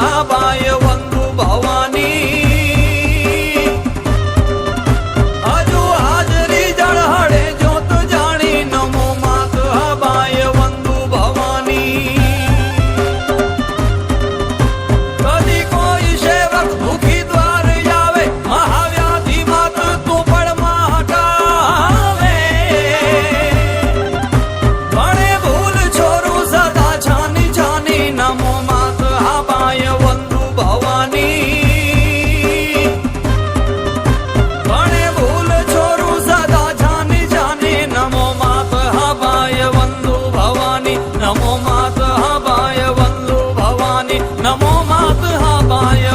હાબાય વંદુ ભવાની હજુ હાજરી જળહળે જોત જાણી નમો માત હાબાય વંદુ ભવાની કદી કોઈ સેવક દુખી દ્વાર આવે મહાવ્યાધિ માત તું પણ હટાવે ભણે ભૂલ છોરું સદા છાની છાની નમો માત હાબાય વંદુ ભવાની ભણે ભૂલ છોરું સદા છાની છાની નમો માત હાબાય વંદુ ભવાની નમો માત હાબાય વંદુ ભવાની નમો માત હાબાય